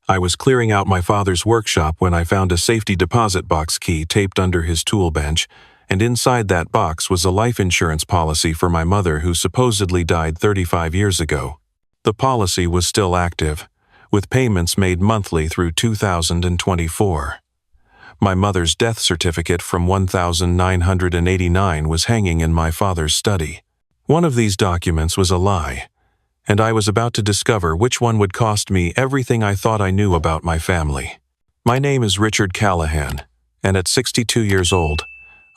I was clearing out my father's workshop when I found a safety deposit box key taped under his tool bench, and inside that box was a life insurance policy for my mother who supposedly died 35 years ago. The policy was still active, with payments made monthly through 2024. My mother's death certificate from 1989 was hanging in my father's study. One of these documents was a lie, and I was about to discover which one would cost me everything I thought I knew about my family. My name is Richard Callahan, and at 62 years old,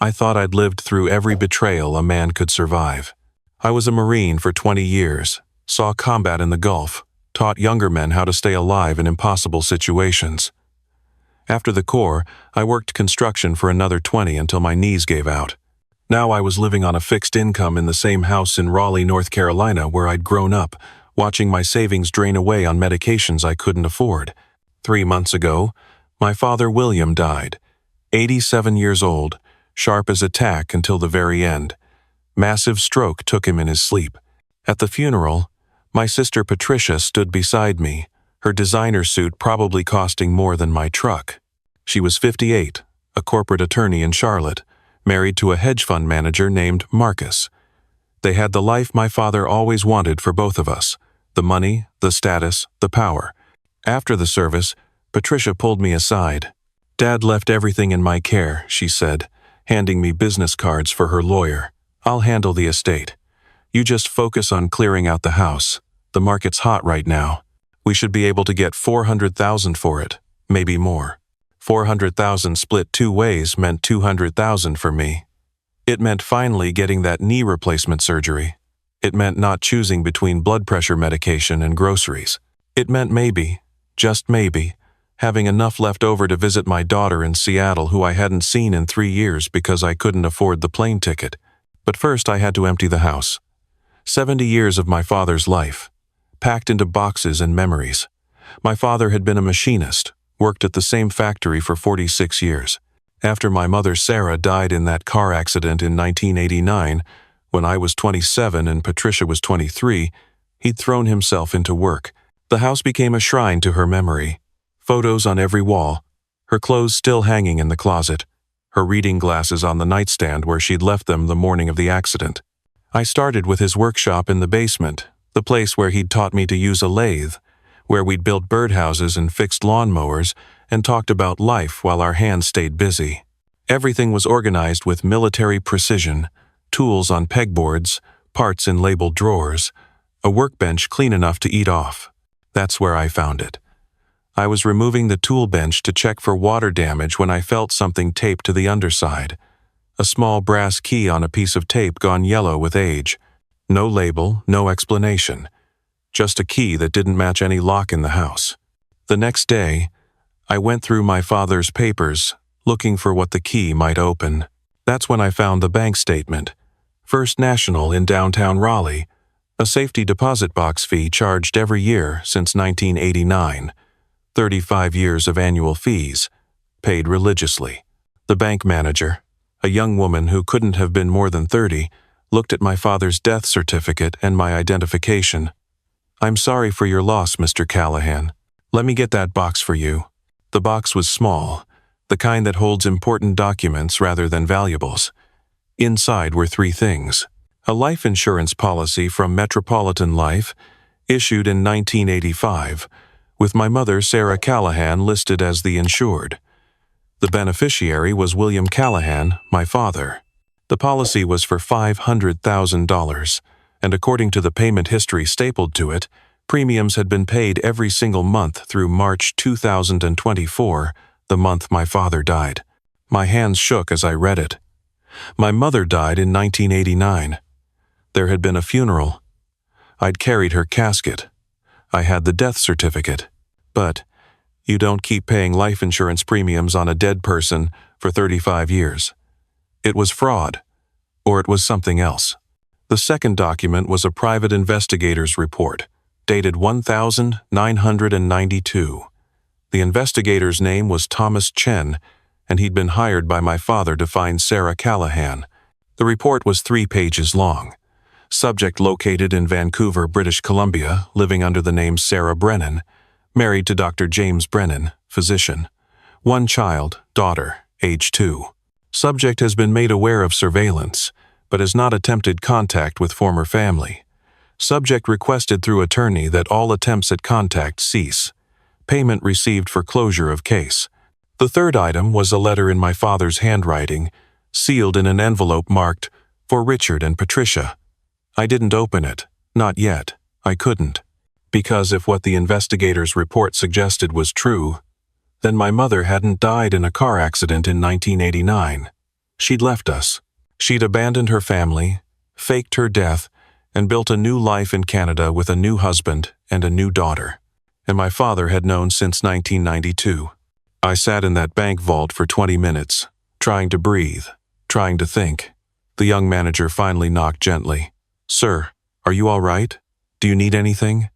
I thought I'd lived through every betrayal a man could survive. I was a Marine for 20 years, saw combat in the Gulf, taught younger men how to stay alive in impossible situations. After the Corps, I worked construction for another 20 until my knees gave out. Now I was living on a fixed income in the same house in Raleigh, North Carolina where I'd grown up, watching my savings drain away on medications I couldn't afford. 3 months ago, my father William died, 87 years old, sharp as a tack until the very end. Massive stroke took him in his sleep. At the funeral, my sister Patricia stood beside me, her designer suit probably costing more than my truck. She was 58, a corporate attorney in Charlotte, married to a hedge fund manager named Marcus. They had the life my father always wanted for both of us, the money, the status, the power. After the service, Patricia pulled me aside. "Dad left everything in my care," she said, handing me business cards for her lawyer. "I'll handle the estate. You just focus on clearing out the house. The market's hot right now. We should be able to get $400,000 for it, maybe more." 400,000 split 2 ways meant 200,000 for me. It meant finally getting that knee replacement surgery. It meant not choosing between blood pressure medication and groceries. It meant maybe, just maybe, having enough left over to visit my daughter in Seattle who I hadn't seen in 3 years because I couldn't afford the plane ticket. But first I had to empty the house. 70 years of my father's life, packed into boxes and memories. My father had been a machinist, worked at the same factory for 46 years. After my mother Sarah died in that car accident in 1989, when I was 27 and Patricia was 23, he'd thrown himself into work. The house became a shrine to her memory. Photos on every wall, her clothes still hanging in the closet, her reading glasses on the nightstand where she'd left them the morning of the accident. I started with his workshop in the basement, the place where he'd taught me to use a lathe, where we'd built birdhouses and fixed lawnmowers and talked about life while our hands stayed busy. Everything was organized with military precision, tools on pegboards, parts in labeled drawers, a workbench clean enough to eat off. That's where I found it. I was removing the tool bench to check for water damage when I felt something taped to the underside. A small brass key on a piece of tape gone yellow with age. No label, no explanation. Just a key that didn't match any lock in the house. The next day, I went through my father's papers, looking for what the key might open. That's when I found the bank statement. First National in downtown Raleigh, a safety deposit box fee charged every year since 1989. 35 years of annual fees, paid religiously. The bank manager, a young woman who couldn't have been more than 30, looked at my father's death certificate and my identification. "I'm sorry for your loss, Mr. Callahan. Let me get that box for you." The box was small, the kind that holds important documents rather than valuables. Inside were 3 things. A life insurance policy from Metropolitan Life, issued in 1985, with my mother Sarah Callahan listed as the insured. The beneficiary was William Callahan, my father. The policy was for $500,000. And according to the payment history stapled to it, premiums had been paid every single month through March 2024, the month my father died. My hands shook as I read it. My mother died in 1989. There had been a funeral. I'd carried her casket. I had the death certificate. But you don't keep paying life insurance premiums on a dead person for 35 years. It was fraud, or it was something else. The second document was a private investigator's report, dated 1992. The investigator's name was Thomas Chen, and he'd been hired by my father to find Sarah Callahan. The report was 3 pages long. Subject located in Vancouver, British Columbia, living under the name Sarah Brennan. Married to Dr. James Brennan, physician. One child, daughter, age 2. Subject has been made aware of surveillance, but has not attempted contact with former family. Subject requested through attorney that all attempts at contact cease. Payment received for closure of case. The third item was a letter in my father's handwriting, sealed in an envelope marked, "For Richard and Patricia." I didn't open it. Not yet. I couldn't. Because if what the investigator's report suggested was true, then my mother hadn't died in a car accident in 1989. She'd left us. She'd abandoned her family, faked her death, and built a new life in Canada with a new husband and a new daughter. And my father had known since 1992. I sat in that bank vault for 20 minutes, trying to breathe, trying to think. The young manager finally knocked gently. "Sir, are you all right? Do you need anything?"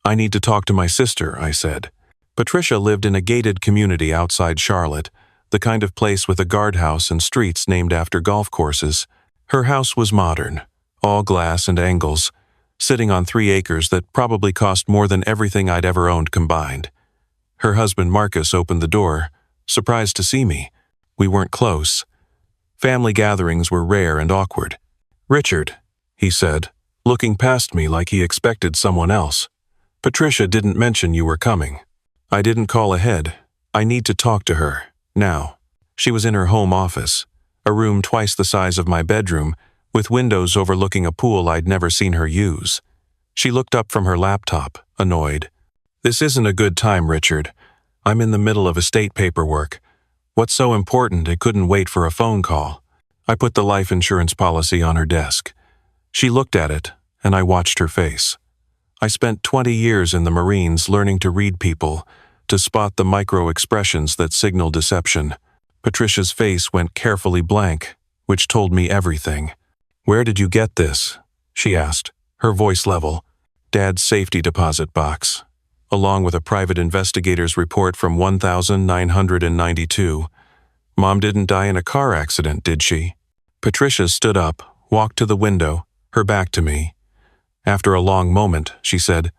"I need to talk to my sister," I said. Patricia lived in a gated community outside Charlotte, the kind of place with a guardhouse and streets named after golf courses. Her house was modern, all glass and angles, sitting on 3 acres that probably cost more than everything I'd ever owned combined. Her husband Marcus opened the door, surprised to see me. We weren't close. Family gatherings were rare and awkward. "Richard," he said, looking past me like he expected someone else. "Patricia didn't mention you were coming. I didn't call ahead. I need to talk to her, now." She was in her home office, a room twice the size of my bedroom, with windows overlooking a pool I'd never seen her use. She looked up from her laptop, annoyed. "This isn't a good time, Richard. I'm in the middle of estate paperwork. What's so important it couldn't wait for a phone call?" I put the life insurance policy on her desk. She looked at it, and I watched her face. I spent 20 years in the Marines learning to read people, to spot the micro-expressions that signal deception. Patricia's face went carefully blank, which told me everything. "Where did you get this?" she asked, her voice level. "Dad's safety deposit box, along with a private investigator's report from 1992. Mom didn't die in a car accident, did she?" Patricia stood up, walked to the window, her back to me. After a long moment, she said,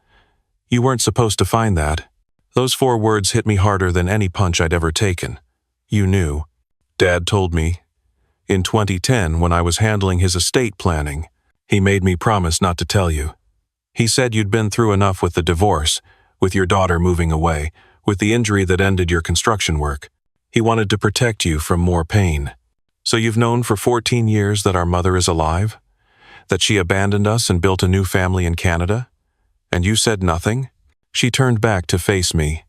"You weren't supposed to find that." Those 4 words hit me harder than any punch I'd ever taken. "You knew." Dad told me. In 2010, when I was handling his estate planning, he made me promise not to tell you. He said you'd been through enough with the divorce, with your daughter moving away, with the injury that ended your construction work. He wanted to protect you from more pain. "So you've known for 14 years that our mother is alive? That she abandoned us and built a new family in Canada? And you said nothing?" She turned back to face me.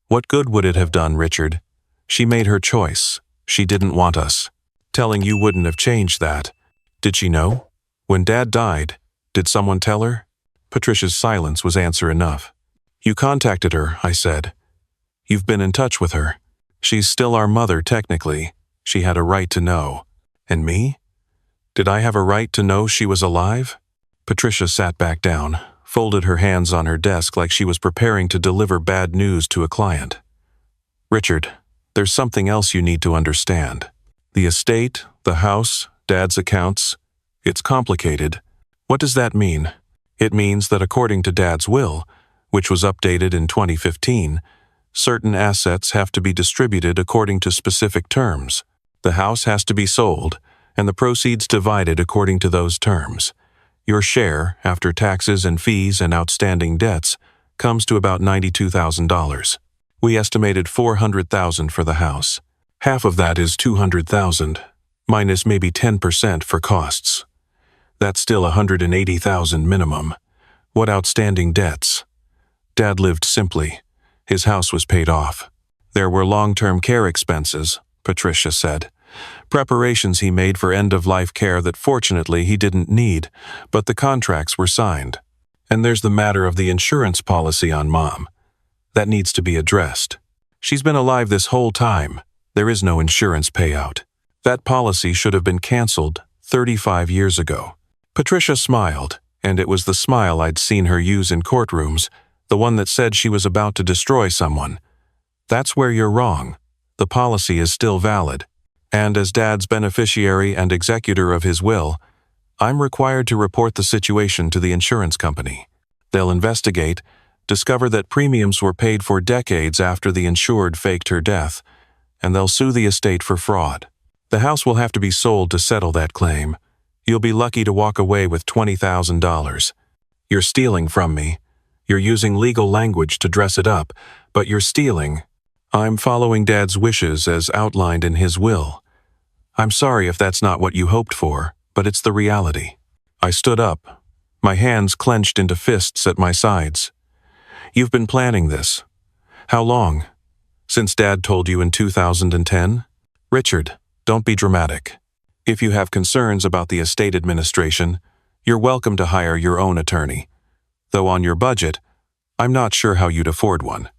"What good would it have done, Richard? She made her choice. She didn't want us. Telling you wouldn't have changed that. Did she know? When Dad died, did someone tell her?" Patricia's silence was answer enough. "You contacted her," I said. "You've been in touch with her. She's still our mother, technically. She had a right to know. And me? Did I have a right to know she was alive?" Patricia sat back down, folded her hands on her desk like she was preparing to deliver bad news to a client. "Richard, there's something else you need to understand. The estate, the house, Dad's accounts, it's complicated. What does that mean? It means that according to Dad's will, which was updated in 2015, certain assets have to be distributed according to specific terms. The house has to be sold, and the proceeds divided according to those terms. Your share, after taxes and fees and outstanding debts, comes to about $92,000. We estimated $400,000 for the house. Half of that is $200,000, minus maybe 10% for costs. That's still $180,000 minimum. What outstanding debts? Dad lived simply. His house was paid off. There were long-term care expenses, Patricia said. Preparations he made for end-of-life care that fortunately he didn't need, but the contracts were signed. And there's the matter of the insurance policy on Mom. That needs to be addressed. She's been alive this whole time. There is no insurance payout. That policy should have been canceled 35 years ago. Patricia smiled, and it was the smile I'd seen her use in courtrooms, the one that said she was about to destroy someone. That's where you're wrong. The policy is still valid. And as Dad's beneficiary and executor of his will, I'm required to report the situation to the insurance company. They'll investigate, discover that premiums were paid for decades after the insured faked her death, and they'll sue the estate for fraud. The house will have to be sold to settle that claim. You'll be lucky to walk away with $20,000. You're stealing from me. You're using legal language to dress it up, but you're stealing. I'm following Dad's wishes as outlined in his will. I'm sorry if that's not what you hoped for, but it's the reality. I stood up, my hands clenched into fists at my sides. You've been planning this. How long? Since Dad told you in 2010? Richard, don't be dramatic. If you have concerns about the estate administration, you're welcome to hire your own attorney. Though on your budget, I'm not sure how you'd afford one.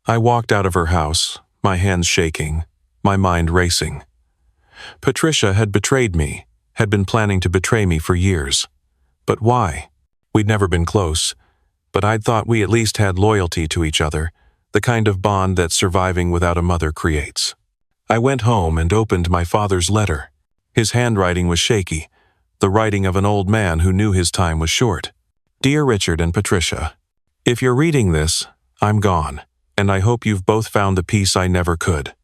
I walked out of her house, my hands shaking, my mind racing. Patricia had betrayed me, had been planning to betray me for years. But why? We'd never been close, but I'd thought we at least had loyalty to each other, the kind of bond that surviving without a mother creates. I went home and opened my father's letter. His handwriting was shaky, the writing of an old man who knew his time was short. Dear Richard and Patricia, if you're reading this, I'm gone, and I hope you've both found the peace I never could.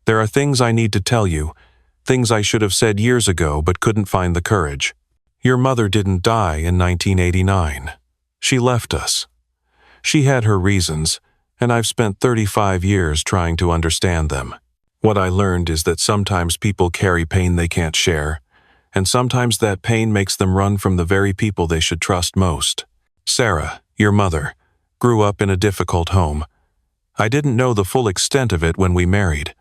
There are things I need to tell you, things I should have said years ago but couldn't find the courage. Your mother didn't die in 1989. She left us. She had her reasons, and I've spent 35 years trying to understand them. What I learned is that sometimes people carry pain they can't share, and sometimes that pain makes them run from the very people they should trust most. Sarah, your mother, grew up in a difficult home. I didn't know the full extent of it when we married.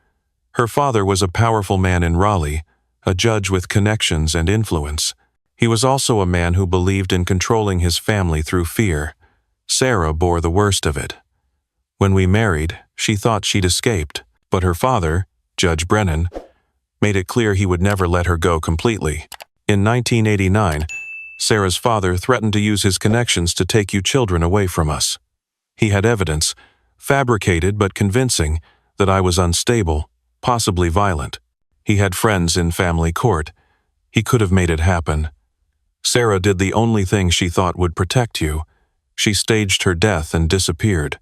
Her father was a powerful man in Raleigh, a judge with connections and influence. He was also a man who believed in controlling his family through fear. Sarah bore the worst of it. When we married, she thought she'd escaped, but her father, Judge Brennan, made it clear he would never let her go completely. In 1989, Sarah's father threatened to use his connections to take you children away from us. He had evidence, fabricated but convincing, that I was unstable, possibly violent. He had friends in family court. He could have made it happen. Sarah did the only thing she thought would protect you. She staged her death and disappeared,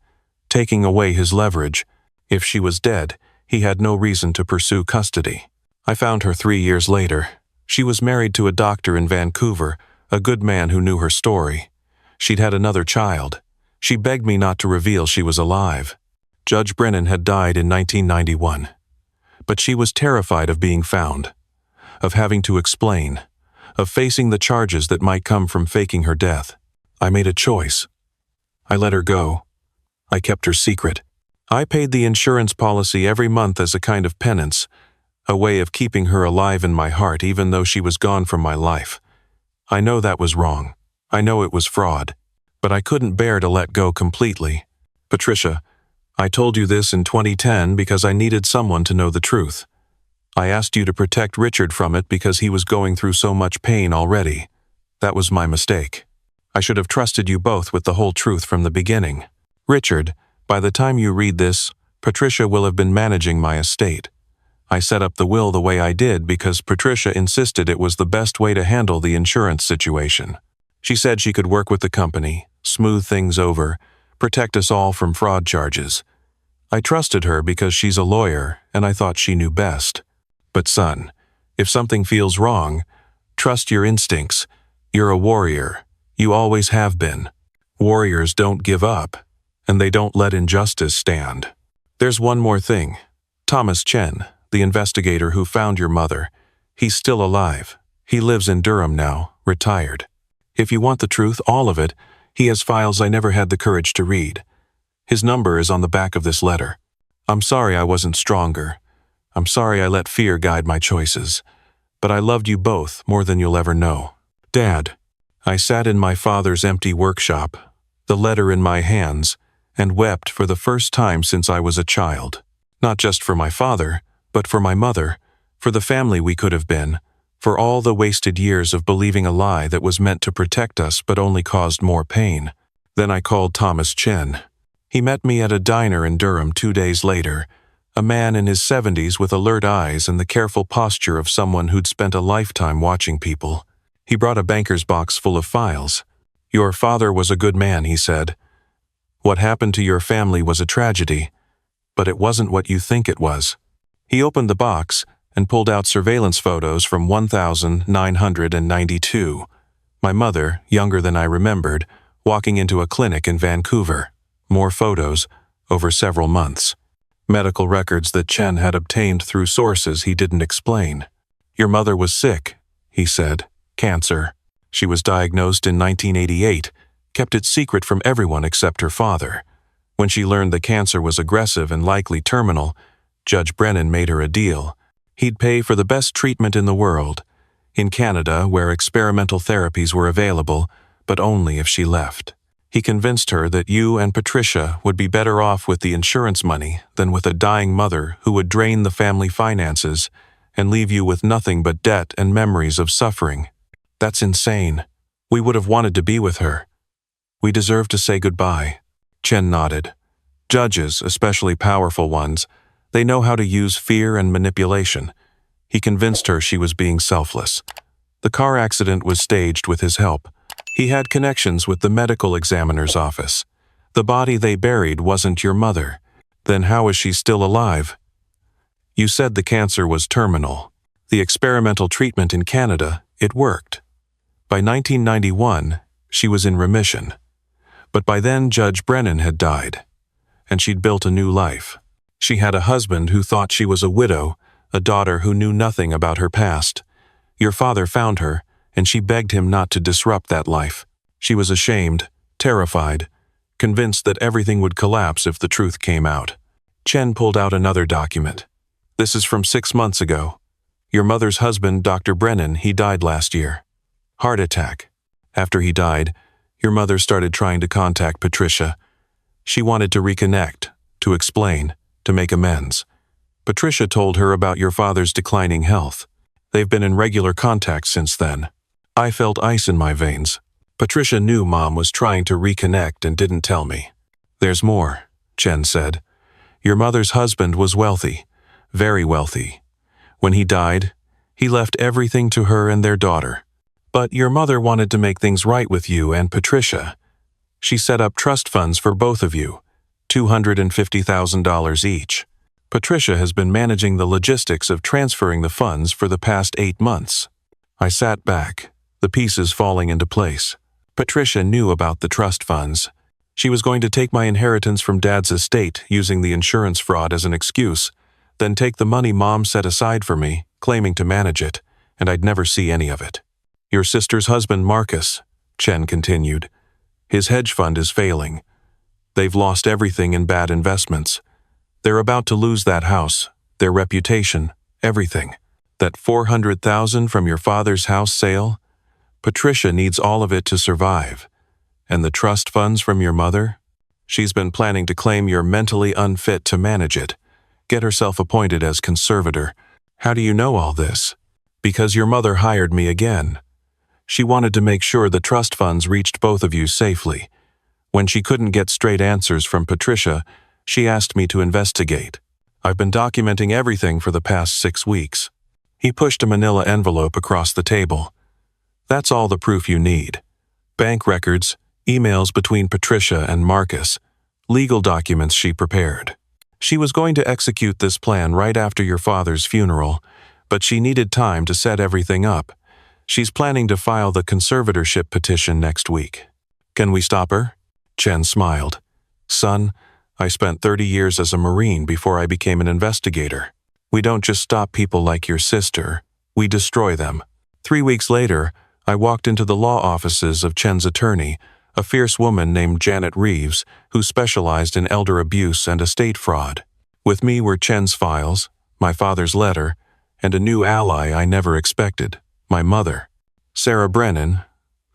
taking away his leverage. If she was dead, he had no reason to pursue custody. I found her 3 years later. She was married to a doctor in Vancouver, a good man who knew her story. She'd had another child. She begged me not to reveal she was alive. Judge Brennan had died in 1991. But she was terrified of being found, of having to explain, of facing the charges that might come from faking her death. I made a choice. I let her go. I kept her secret. I paid the insurance policy every month as a kind of penance, a way of keeping her alive in my heart even though she was gone from my life. I know that was wrong. I know it was fraud. But I couldn't bear to let go completely. Patricia, I told you this in 2010 because I needed someone to know the truth. I asked you to protect Richard from it because he was going through so much pain already. That was my mistake. I should have trusted you both with the whole truth from the beginning. Richard, by the time you read this, Patricia will have been managing my estate. I set up the will the way I did because Patricia insisted it was the best way to handle the insurance situation. She said she could work with the company, smooth things over, protect us all from fraud charges. I trusted her because she's a lawyer and I thought she knew best. But son, if something feels wrong, trust your instincts. You're a warrior. You always have been. Warriors don't give up, and they don't let injustice stand. There's one more thing. Thomas Chen, the investigator who found your mother, he's still alive. He lives in Durham now, retired. If you want the truth, all of it, he has files I never had the courage to read. His number is on the back of this letter. I'm sorry I wasn't stronger. I'm sorry I let fear guide my choices. But I loved you both more than you'll ever know. Dad, I sat in my father's empty workshop, the letter in my hands, and wept for the first time since I was a child. Not just for my father, but for my mother, for the family we could have been, for all the wasted years of believing a lie that was meant to protect us but only caused more pain. Then I called Thomas Chen. He met me at a diner in Durham 2 days later, a man in his 70s with alert eyes and the careful posture of someone who'd spent a lifetime watching people. He brought a banker's box full of files. Your father was a good man, he said. What happened to your family was a tragedy, but it wasn't what you think it was. He opened the box and pulled out surveillance photos from 1992. My mother, younger than I remembered, walking into a clinic in Vancouver. More photos, over several months. Medical records that Chen had obtained through sources he didn't explain. Your mother was sick, he said. Cancer. She was diagnosed in 1988, kept it secret from everyone except her father. When she learned the cancer was aggressive and likely terminal, Judge Brennan made her a deal. He'd pay for the best treatment in the world. In Canada, where experimental therapies were available, but only if she left. He convinced her that you and Patricia would be better off with the insurance money than with a dying mother who would drain the family finances and leave you with nothing but debt and memories of suffering. That's insane. We would have wanted to be with her. We deserve to say goodbye. Chen nodded. Judges, especially powerful ones, they know how to use fear and manipulation. He convinced her she was being selfless. The car accident was staged with his help. He had connections with the medical examiner's office. The body they buried wasn't your mother. Then how is she still alive? You said the cancer was terminal. The experimental treatment in Canada, it worked. By 1991, she was in remission. But by then Judge Brennan had died, and she'd built a new life. She had a husband who thought she was a widow, a daughter who knew nothing about her past. Your father found her, and she begged him not to disrupt that life. She was ashamed, terrified, convinced that everything would collapse if the truth came out. Chen pulled out another document. This is from 6 months ago. Your mother's husband, Dr. Brennan, he died last year. Heart attack. After he died, your mother started trying to contact Patricia. She wanted to reconnect, to explain, to make amends. Patricia told her about your father's declining health. They've been in regular contact since then. I felt ice in my veins. Patricia knew Mom was trying to reconnect and didn't tell me. There's more, Chen said. Your mother's husband was wealthy, very wealthy. When he died, he left everything to her and their daughter. But your mother wanted to make things right with you and Patricia. She set up trust funds for both of you, $250,000 each. Patricia has been managing the logistics of transferring the funds for the past 8 months. I sat back, the pieces falling into place. Patricia knew about the trust funds. She was going to take my inheritance from Dad's estate using the insurance fraud as an excuse, then take the money Mom set aside for me, claiming to manage it, and I'd never see any of it. Your sister's husband, Marcus, Chen continued. His hedge fund is failing. They've lost everything in bad investments. They're about to lose that house, their reputation, everything. That $400,000 from your father's house sale? Patricia needs all of it to survive. And the trust funds from your mother? She's been planning to claim you're mentally unfit to manage it. Get herself appointed as conservator. How do you know all this? Because your mother hired me again. She wanted to make sure the trust funds reached both of you safely. When she couldn't get straight answers from Patricia, she asked me to investigate. I've been documenting everything for the past 6 weeks. He pushed a manila envelope across the table. That's all the proof you need. Bank records, emails between Patricia and Marcus, legal documents she prepared. She was going to execute this plan right after your father's funeral, but she needed time to set everything up. She's planning to file the conservatorship petition next week. Can we stop her? Chen smiled. Son, I spent 30 years as a Marine before I became an investigator. We don't just stop people like your sister, we destroy them. 3 weeks later, I walked into the law offices of Chen's attorney, a fierce woman named Janet Reeves, who specialized in elder abuse and estate fraud. With me were Chen's files, my father's letter, and a new ally I never expected, my mother. Sarah Brennan,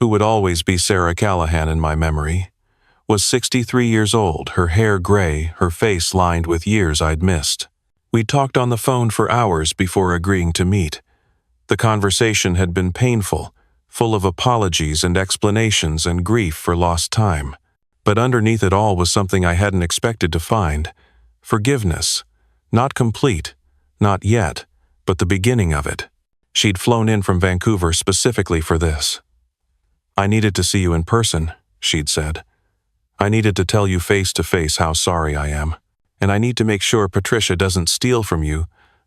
who would always be Sarah Callahan in my memory, was 63 years old, her hair gray, her face lined with years I'd missed. We talked on the phone for hours before agreeing to meet. The conversation had been painful, full of apologies and explanations and grief for lost time. But underneath it all was something I hadn't expected to find. Forgiveness. Not complete, not yet, but the beginning of it. She'd flown in from Vancouver specifically for this. I needed to see you in person, she'd said. I needed to tell you face to face how sorry I am. And I need to make sure Patricia doesn't steal from you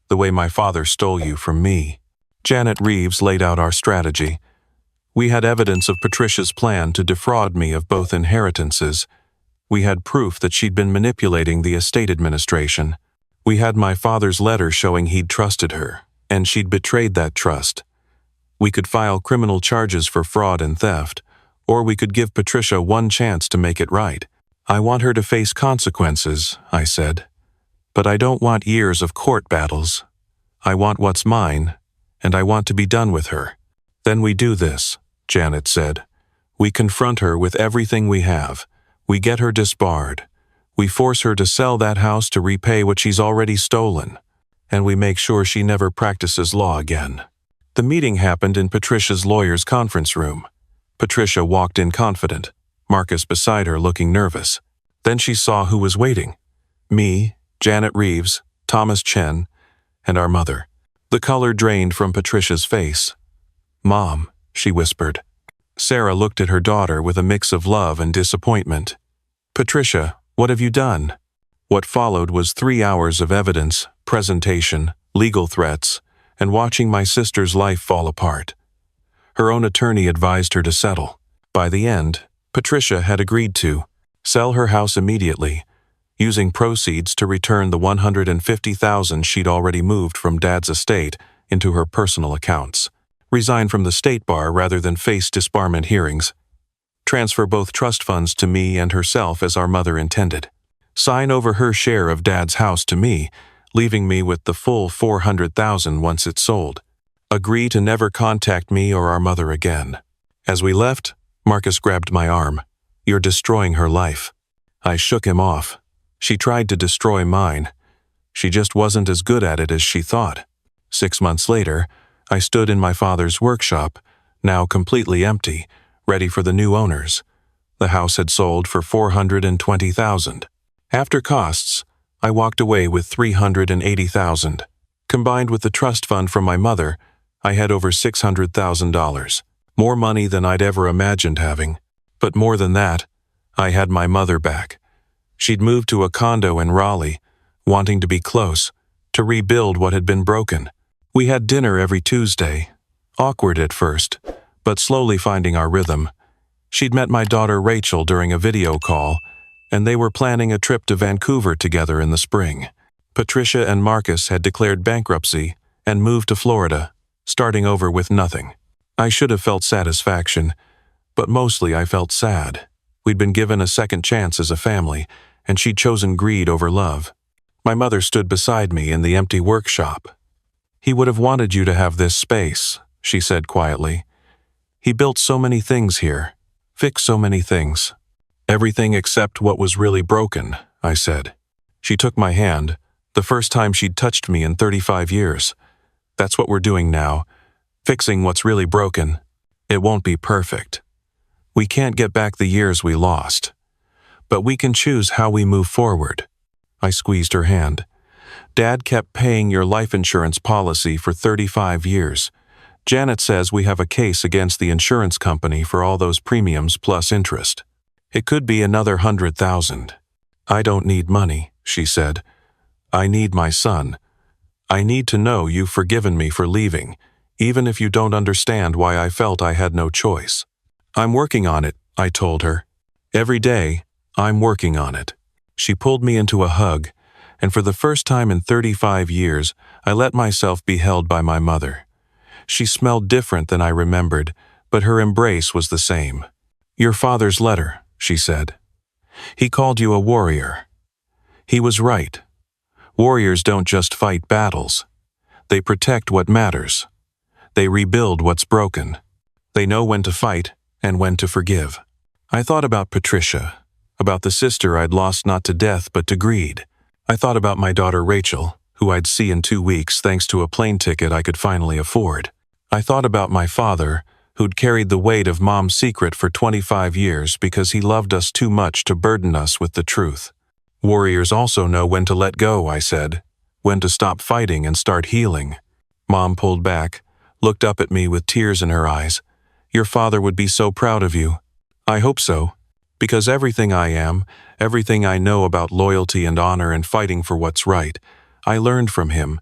the way my father stole you from me." Janet Reeves laid out our strategy. We had evidence of Patricia's plan to defraud me of both inheritances. We had proof that she'd been manipulating the estate administration. We had my father's letter showing he'd trusted her, and she'd betrayed that trust. We could file criminal charges for fraud and theft, or we could give Patricia one chance to make it right. "I want her to face consequences," I said. "But I don't want years of court battles. I want what's mine, and I want to be done with her." "Then we do this," Janet said. "We confront her with everything we have. We get her disbarred. We force her to sell that house to repay what she's already stolen. And we make sure she never practices law again." The meeting happened in Patricia's lawyer's conference room. Patricia walked in confident, Marcus beside her looking nervous. Then she saw who was waiting. Me, Janet Reeves, Thomas Chen, and our mother. The color drained from Patricia's face. "Mom," she whispered. Sarah looked at her daughter with a mix of love and disappointment. "Patricia, what have you done?" What followed was 3 hours of evidence, presentation, legal threats, and watching my sister's life fall apart. Her own attorney advised her to settle. By the end, Patricia had agreed to sell her house immediately, using proceeds to return the $150,000 she'd already moved from Dad's estate into her personal accounts, resign from the state bar rather than face disbarment hearings, transfer both trust funds to me and herself as our mother intended, sign over her share of Dad's house to me, leaving me with the full $400,000 once it's sold. Agree to never contact me or our mother again. As we left, Marcus grabbed my arm. "You're destroying her life." I shook him off. She tried to destroy mine. She just wasn't as good at it as she thought. 6 months later, I stood in my father's workshop, now completely empty, ready for the new owners. The house had sold for $420,000. After costs, I walked away with $380,000. Combined with the trust fund from my mother, I had over $600,000. More money than I'd ever imagined having. But more than that, I had my mother back. She'd moved to a condo in Raleigh, wanting to be close, to rebuild what had been broken. We had dinner every Tuesday. Awkward at first, but slowly finding our rhythm. She'd met my daughter Rachel during a video call, and they were planning a trip to Vancouver together in the spring. Patricia and Marcus had declared bankruptcy and moved to Florida, starting over with nothing. I should have felt satisfaction, but mostly I felt sad. We'd been given a second chance as a family, and she'd chosen greed over love. My mother stood beside me in the empty workshop. "He would have wanted you to have this space," she said quietly. "He built so many things here, fixed so many things." "Everything except what was really broken," I said. She took my hand, the first time she'd touched me in 35 years. "That's what we're doing now, fixing what's really broken. It won't be perfect. We can't get back the years we lost. But we can choose how we move forward." I squeezed her hand. "Dad kept paying your life insurance policy for 35 years. Janet says we have a case against the insurance company for all those premiums plus interest. It could be another 100,000. "I don't need money," she said. "I need my son. I need to know you've forgiven me for leaving, even if you don't understand why I felt I had no choice." "I'm working on it," I told her. "Every day, I'm working on it." She pulled me into a hug, and for the first time in 35 years, I let myself be held by my mother. She smelled different than I remembered, but her embrace was the same. "Your father's letter," she said. "He called you a warrior. He was right. Warriors don't just fight battles. They protect what matters. They rebuild what's broken. They know when to fight and when to forgive." I thought about Patricia, about the sister I'd lost not to death but to greed. I thought about my daughter Rachel, who I'd see in 2 weeks thanks to a plane ticket I could finally afford. I thought about my father, who'd carried the weight of Mom's secret for 25 years because he loved us too much to burden us with the truth. "Warriors also know when to let go," I said, "when to stop fighting and start healing." Mom pulled back, looked up at me with tears in her eyes. "Your father would be so proud of you." "I hope so." Because everything I am, everything I know about loyalty and honor and fighting for what's right, I learned from him.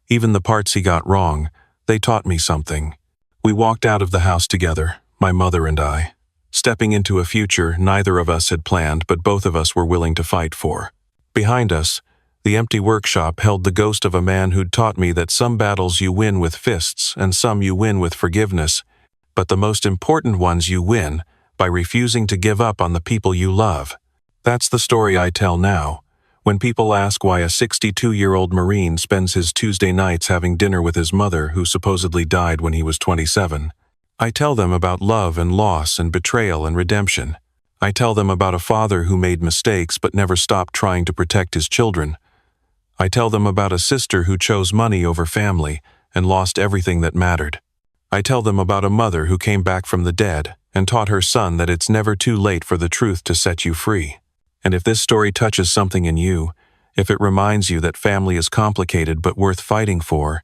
Even the parts he got wrong, they taught me something. We walked out of the house together, my mother and I, stepping into a future neither of us had planned but both of us were willing to fight for. Behind us, the empty workshop held the ghost of a man who'd taught me that some battles you win with fists and some you win with forgiveness, but the most important ones you win by refusing to give up on the people you love. That's the story I tell now. When people ask why a 62-year-old Marine spends his Tuesday nights having dinner with his mother who supposedly died when he was 27, I tell them about love and loss and betrayal and redemption. I tell them about a father who made mistakes but never stopped trying to protect his children. I tell them about a sister who chose money over family and lost everything that mattered. I tell them about a mother who came back from the dead and taught her son that it's never too late for the truth to set you free. And if this story touches something in you, if it reminds you that family is complicated but worth fighting for,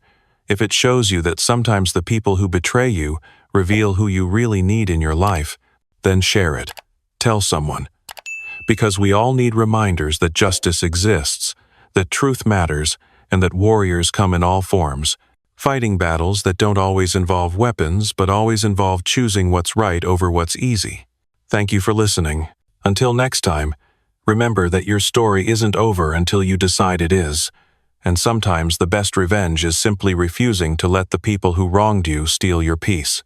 if it shows you that sometimes the people who betray you reveal who you really need in your life, then share it. Tell someone. Because we all need reminders that justice exists, that truth matters, and that warriors come in all forms, fighting battles that don't always involve weapons but always involve choosing what's right over what's easy. Thank you for listening. Until next time, remember that your story isn't over until you decide it is, and sometimes the best revenge is simply refusing to let the people who wronged you steal your peace.